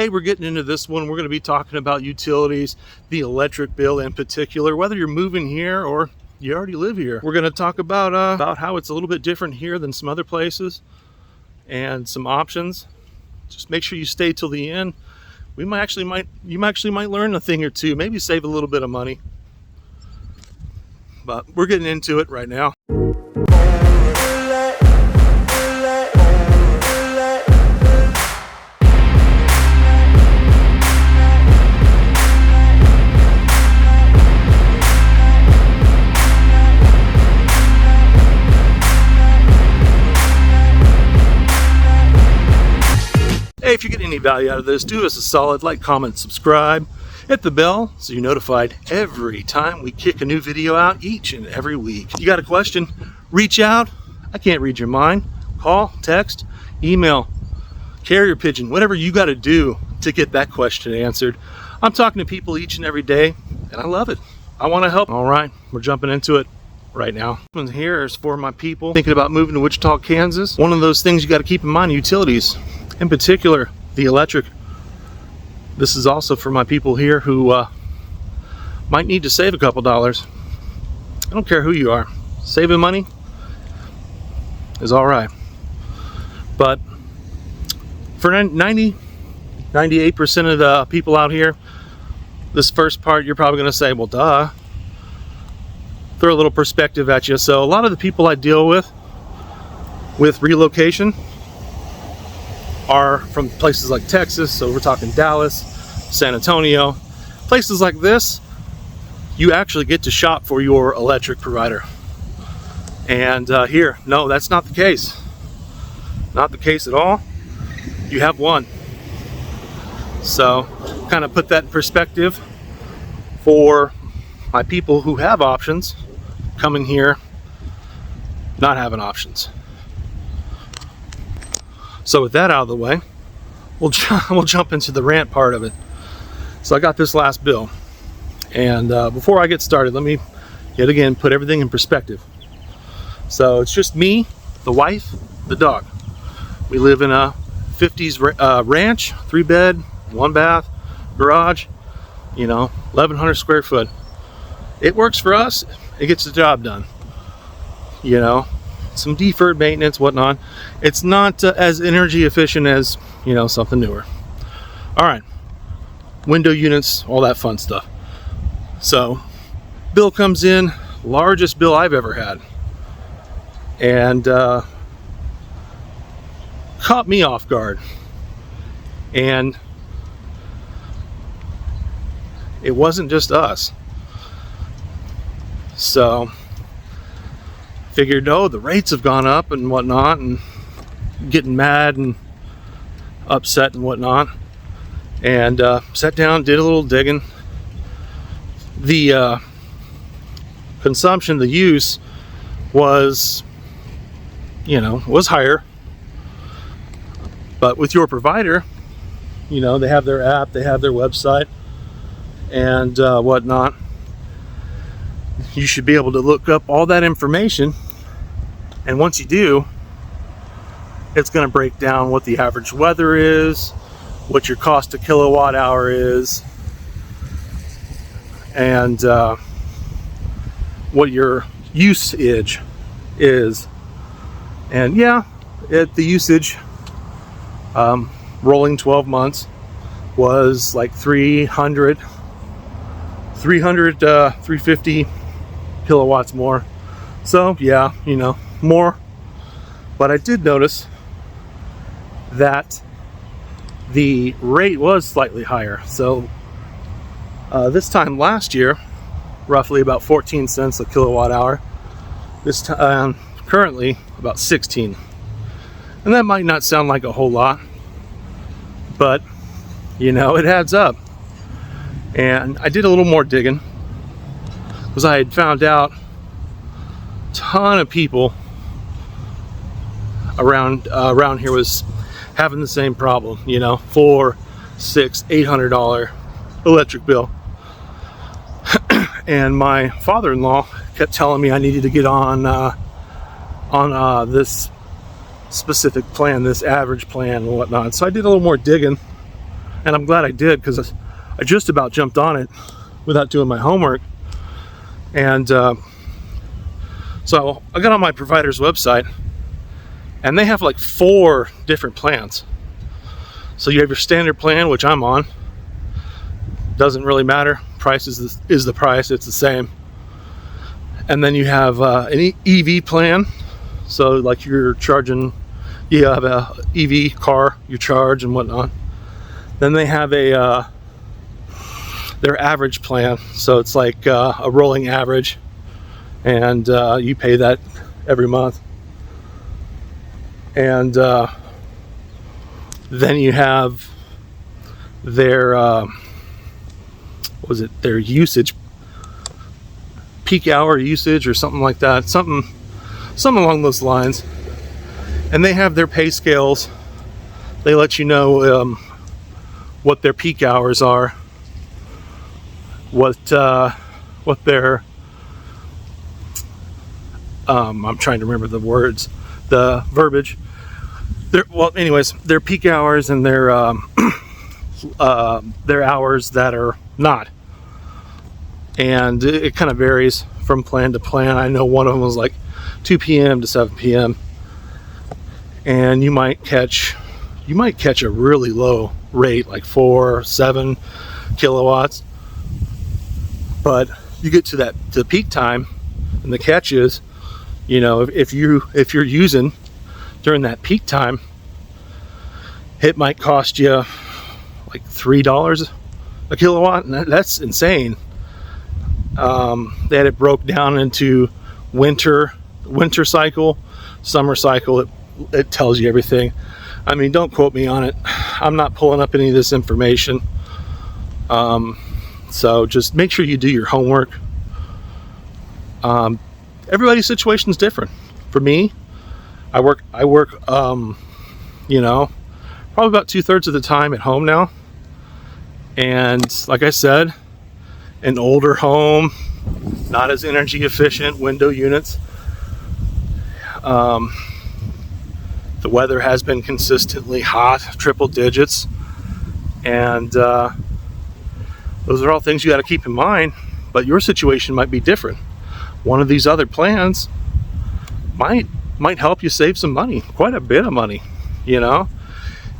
Today we're getting into this one. We're going to be talking about utilities, the electric bill in particular, whether you're moving here or you already live here. We're going to talk about how it's a little bit different here than some other places and some options. Just make sure you stay till the end. You actually might learn a thing or two, maybe save a little bit of money. But we're getting into it right now. Hey, if you're getting any value out of this, do us a solid, like, comment, subscribe, hit the bell so you're notified every time we kick a new video out each and every week. You got a question? Reach out. I can't read your mind. Call, text, email, carrier pigeon, whatever you got to do to get that question answered. I'm talking to people each and every day, and I love it. I want to help. All right, we're jumping into it right now. This one here is for my people thinking about moving to Wichita, Kansas. One of those things you got to keep in mind, utilities. In particular, the electric. This is also for my people here who might need to save a couple dollars. I don't care who you are. Saving money is all right. But for 98% of the people out here, this first part, you're probably going to say, well, duh. Throw a little perspective at you. So a lot of the people I deal with relocation are from places like Texas, so we're talking Dallas, San Antonio, places like this. You actually get to shop for your electric provider. And here, no, that's not the case. Not the case at all. You have one. So, kind of put that in perspective for my people who have options, coming here, not having options. So with that out of the way, we'll jump into the rant part of it. So I got this last bill, and before I get started, let me yet again put everything in perspective. So it's just me, the wife, the dog. We live in a 50s ranch, 3-bed, 1-bath, garage, 1,100 square foot. It works for us. It gets the job done. Some deferred maintenance, whatnot. It's not as energy efficient as something newer. All right, window units, all that fun stuff. So bill comes in, largest bill I've ever had, and caught me off guard. And it wasn't just us. So figured, oh, the rates have gone up and whatnot, and getting mad and upset and whatnot, and sat down, did a little digging. The consumption, the use was higher, but with your provider, they have their app, they have their website, and whatnot. You should be able to look up all that information. And once you do, it's going to break down what the average weather is, what your cost a kilowatt hour is, and what your usage is. And yeah, the usage, rolling 12 months, was like 350 kilowatts more. So yeah, more. But I did notice that the rate was slightly higher. So this time last year, roughly about 14 cents a kilowatt hour. This time currently about 16. And that might not sound like a whole lot, but it adds up. And I did a little more digging, because I had found out a ton of people around here was having the same problem, $400, $600, $800 electric bill. And my father-in-law kept telling me I needed to get on this specific plan, this average plan and whatnot. So I did a little more digging, And I'm glad I did, because I just about jumped on it without doing my homework. And so I got on my provider's website, and they have like 4 different plans. So you have your standard plan, which I'm on. Doesn't really matter. Price is the price. It's the same. And then you have an EV plan. So like you're charging, you have a EV car, you charge and whatnot. Then they have their average plan. So it's like a rolling average, and you pay that every month. And then you have their their usage, peak hour usage or something like that, something along those lines. And they have their pay scales. They let you know what their peak hours are, what their I'm trying to remember the words, the verbiage. Their peak hours and their hours that are not. And it kind of varies from plan to plan. I know one of them was like 2 p.m. to 7 p.m. and you might catch a really low rate, like 4 or 7 kilowatts. But you get to the peak time, and the catch is, you know, if you're using during that peak time, it might cost you like $3 a kilowatt, and that's insane. They had it broke down into winter cycle, summer cycle. It tells you everything. I mean, don't quote me on it. I'm not pulling up any of this information. So just make sure you do your homework. Everybody's situation is different. For me, I work you know, probably about 2/3 of the time at home now. And like I said, an older home, not as energy efficient, window units. The weather has been consistently hot, triple digits, and those are all things you got to keep in mind. But your situation might be different. One of these other plans might help you save some money, quite a bit of money. You know,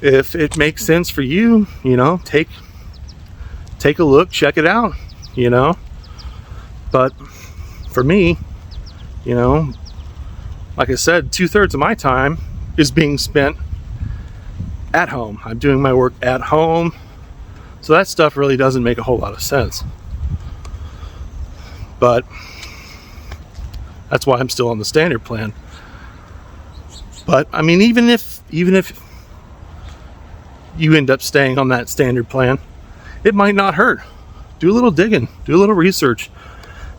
if it makes sense for you, you know, take a look, check it out. You know, but for me, you know, like I said, 2/3 of my time is being spent at home. I'm doing my work at home, so that stuff really doesn't make a whole lot of sense. But that's why I'm still on the standard plan. But I mean, even if you end up staying on that standard plan, it might not hurt. Do a little digging, do a little research.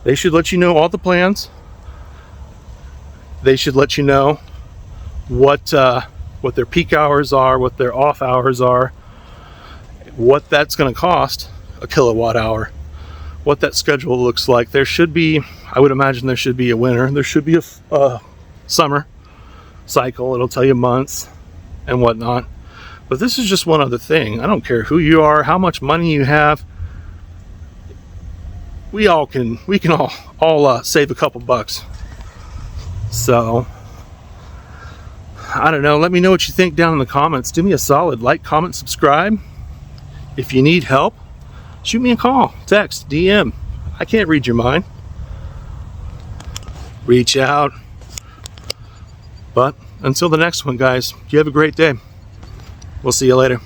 They should let you know all the plans. They should let you know what their peak hours are, what their off hours are, what that's going to cost a kilowatt hour, what that schedule looks like. There should be, I would imagine there should be a winter, there should be a summer cycle. It'll tell you months and whatnot. But this is just one other thing. I don't care who you are, how much money you have. We can all save a couple bucks. So I don't know, let me know what you think down in the comments. Do me a solid, like, comment, subscribe. If you need help, shoot me a call, text, DM. I can't read your mind. Reach out. But until the next one, guys, you have a great day. We'll see you later.